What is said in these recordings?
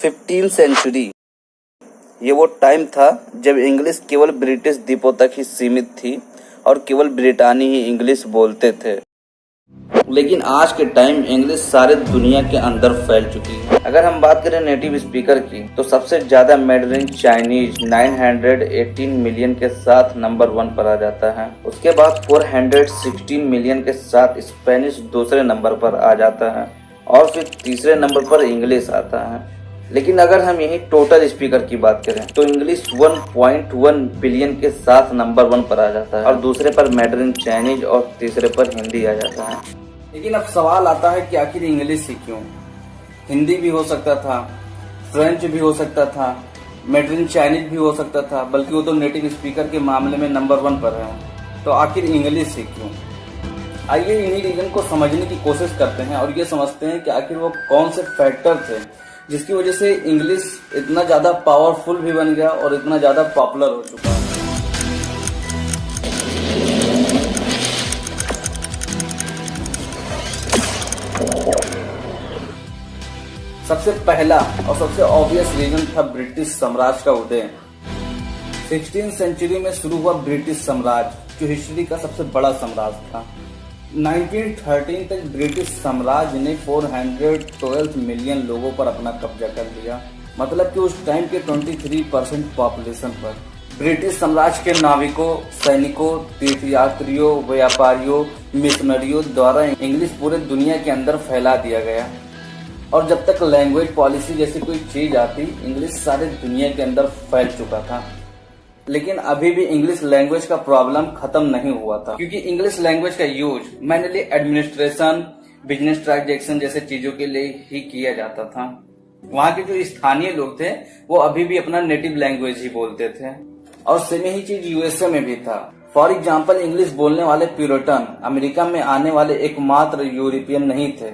15वीं century ये वो time था जब इंग्लिश केवल ब्रिटिश द्वीपों तक ही सीमित थी और केवल ब्रिटानी ही इंग्लिश बोलते थे। लेकिन आज के टाइम इंग्लिश सारे दुनिया के अंदर फैल चुकी है। अगर हम बात करें नेटिव स्पीकर की तो सबसे ज्यादा मैंडरिन चाइनीज 918 मिलियन के साथ नंबर 1 पर आ जाता है। उसके बाद 416 मिलियन के साथ स्पेनिश दूसरे नंबर पर आ जाता है और फिर तीसरे नंबर पर इंग्लिश आता है। लेकिन अगर हम यही टोटल स्पीकर की बात करें तो इंग्लिश 1.1 बिलियन के साथ नंबर 1 पर आ जाता है और दूसरे पर मैंडरिन चाइनीज और तीसरे पर हिंदी आ जाता है। लेकिन अब सवाल आता है कि आखिर इंग्लिश ही क्यों? हिंदी भी हो सकता था, फ्रेंच भी हो सकता था, मैंडरिन चाइनीज भी हो सकता था, बल्कि वो तो नेटिव स्पीकर के मामले में नंबर 1 पर है। तो आखिर इंग्लिश ही क्यों? आइए इन्हीं रीजन को समझने की कोशिश करते हैं और ये समझते हैं कि आखिर वो कौन से फैक्टर थे जिसकी वजह से इंग्लिश इतना ज्यादा पावरफुल भी बन गया और इतना ज्यादा पॉपुलर हो चुका है। सबसे पहला और सबसे ऑब्वियस रीजन था ब्रिटिश साम्राज्य का उदय। 16वीं सेंचुरी में शुरू हुआ ब्रिटिश साम्राज्य, जो हिस्ट्री का सबसे बड़ा साम्राज्य था। 1913 तक ब्रिटिश साम्राज्य ने 412 मिलियन लोगों पर अपना कब्जा कर लिया, मतलब कि उस टाइम के 23% पॉपुलेशन पर। ब्रिटिश साम्राज्य के नाविकों, सैनिकों, तीर्थयात्रियों, व्यापारियों, मिशनरियों द्वारा इंग्लिश पूरे दुनिया के अंदर फैला दिया गया और जब तक लैंग्वेज पॉलिसी जैसी कोई चीज आती, इंग्लिश सारे दुनिया के अंदर फैल चुका था। लेकिन अभी भी इंग्लिश लैंग्वेज का प्रॉब्लम खत्म नहीं हुआ था, क्योंकि इंग्लिश लैंग्वेज का use mainly administration, business transaction जैसे चीजों के लिए ही किया जाता था। वहाँ के जो स्थानीय लोग थे वो अभी भी अपना नेटिव लैंग्वेज ही बोलते थे और सेम ही चीज यूएसए में भी था। फॉर एग्जाम्पल, इंग्लिश बोलने वाले प्यूरिटन अमेरिका में आने वाले एकमात्र यूरोपियन नहीं थे,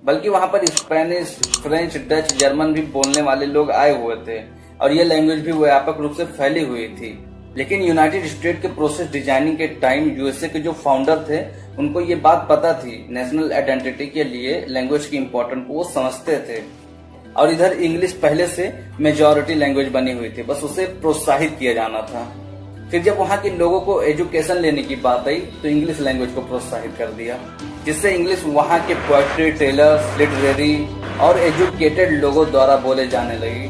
बल्कि वहाँ पर स्पेनिश, फ्रेंच, डच, जर्मन भी बोलने वाले लोग आए हुए थे और ये लैंग्वेज भी व्यापक रूप से फैली हुई थी। लेकिन यूनाइटेड स्टेट के प्रोसेस डिजाइनिंग के टाइम यूएसए के जो फाउंडर थे उनको ये बात पता थी, नेशनल आइडेंटिटी के लिए लैंग्वेज की इम्पोर्टेंट को वो समझते थे और इधर इंग्लिश पहले से मेजॉरिटी लैंग्वेज बनी हुई थी, बस उसे प्रोत्साहित किया जाना था। फिर जब वहाँ के लोगों को एजुकेशन लेने की बात आई तो इंग्लिश लैंग्वेज को प्रोत्साहित कर दिया, जिससे इंग्लिश वहाँ के पोएट्री टेलर्स, लिटरेरी और एजुकेटेड लोगों द्वारा बोले जाने लगी।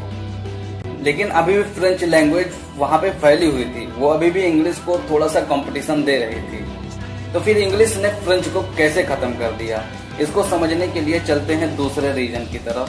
लेकिन अभी भी फ्रेंच लैंग्वेज वहाँ पे फैली हुई थी, वो अभी भी इंग्लिश को थोड़ा सा कंपटीशन दे रही थी। तो फिर इंग्लिश ने फ्रेंच को कैसे खत्म कर दिया, इसको समझने के लिए चलते हैं दूसरे रीजन की तरफ।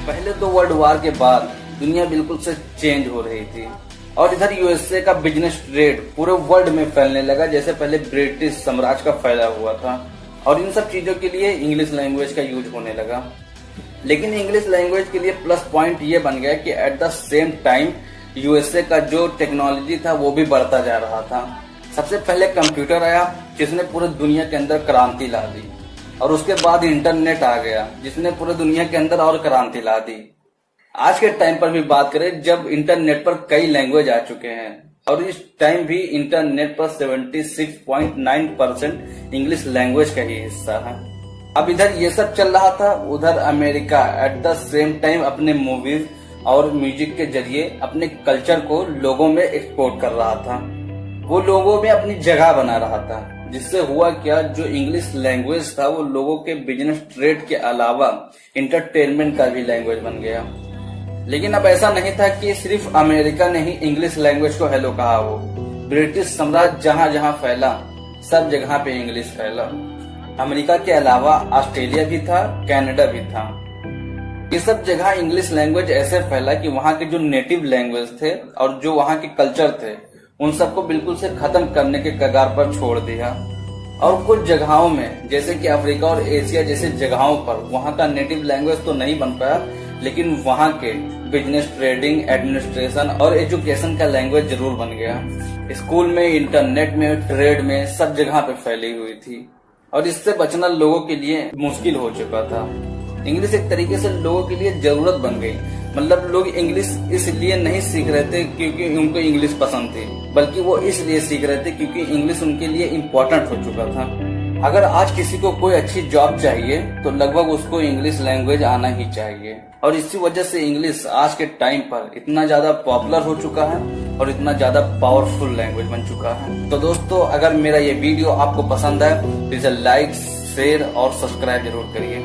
पहले तो वर्ल्ड वार के बाद दुनिया बिल्कुल से चेंज हो रही थी और इधर यूएसए का बिजनेस ट्रेड पूरे वर्ल्ड में फैलने लगा, जैसे पहले ब्रिटिश साम्राज्य का फैला हुआ था और इन सब चीजों के लिए इंग्लिश लैंग्वेज का यूज होने लगा। लेकिन इंग्लिश लैंग्वेज के लिए प्लस पॉइंट ये बन गया कि at the same time USA का जो टेक्नोलॉजी था वो भी बढ़ता जा रहा था। सबसे पहले कंप्यूटर आया जिसने पूरे दुनिया के अंदर क्रांति ला दी और उसके बाद इंटरनेट आ गया जिसने पूरे दुनिया के अंदर और क्रांति ला दी। आज के टाइम पर भी बात करें जब इंटरनेट पर कई लैंग्वेज आ चुके हैं और इस टाइम भी इंटरनेट पर 76.9% इंग्लिश लैंग्वेज का ही हिस्सा है। अब इधर ये सब चल रहा था, उधर America at the same time अपने मूवीज और म्यूजिक के जरिए अपने कल्चर को लोगों में एक्सपोर्ट कर रहा था, वो लोगों में अपनी जगह बना रहा था। जिससे हुआ क्या, जो इंग्लिश लैंग्वेज था वो लोगों के बिजनेस ट्रेड के अलावा इंटरटेनमेंट का भी लैंग्वेज बन गया। लेकिन अब ऐसा नहीं था कि सिर्फ अमेरिका ने ही इंग्लिश लैंग्वेज को हेलो कहा हो, ब्रिटिश साम्राज्य जहाँ जहाँ फैला सब जगह पे इंग्लिश फैला। अमेरिका के अलावा ऑस्ट्रेलिया भी था, कनाडा भी था। ये सब जगह इंग्लिश लैंग्वेज ऐसे फैला कि वहाँ के जो नेटिव लैंग्वेज थे और जो वहाँ के कल्चर थे उन सबको बिल्कुल से खत्म करने के कगार पर छोड़ दिया। और कुछ जगहों में जैसे कि अफ्रीका और एशिया जैसे जगहों पर वहाँ का नेटिव लैंग्वेज तो नहीं बन पाया, लेकिन वहाँ के बिजनेस, ट्रेडिंग, एडमिनिस्ट्रेशन और एजुकेशन का लैंग्वेज जरूर बन गया। स्कूल में, इंटरनेट में, ट्रेड में सब जगह पे फैली हुई थी और इससे बचना लोगों के लिए मुश्किल हो चुका था। इंग्लिश एक तरीके से लोगों के लिए जरूरत बन गई। मतलब लोग इंग्लिश इसलिए नहीं सीख रहे थे क्योंकि उनको इंग्लिश पसंद थी, बल्कि वो इसलिए सीख रहे थे क्योंकि इंग्लिश उनके लिए इम्पोर्टेंट हो चुका था। अगर आज किसी को कोई अच्छी जॉब चाहिए तो लगभग उसको इंग्लिश लैंग्वेज आना ही चाहिए, और इसी वजह से इंग्लिश आज के टाइम पर इतना ज्यादा पॉपुलर हो चुका है और इतना ज्यादा पावरफुल लैंग्वेज बन चुका है। तो दोस्तों, अगर मेरा ये वीडियो आपको पसंद है तो इसे लाइक, शेयर और सब्सक्राइब जरूर करिए।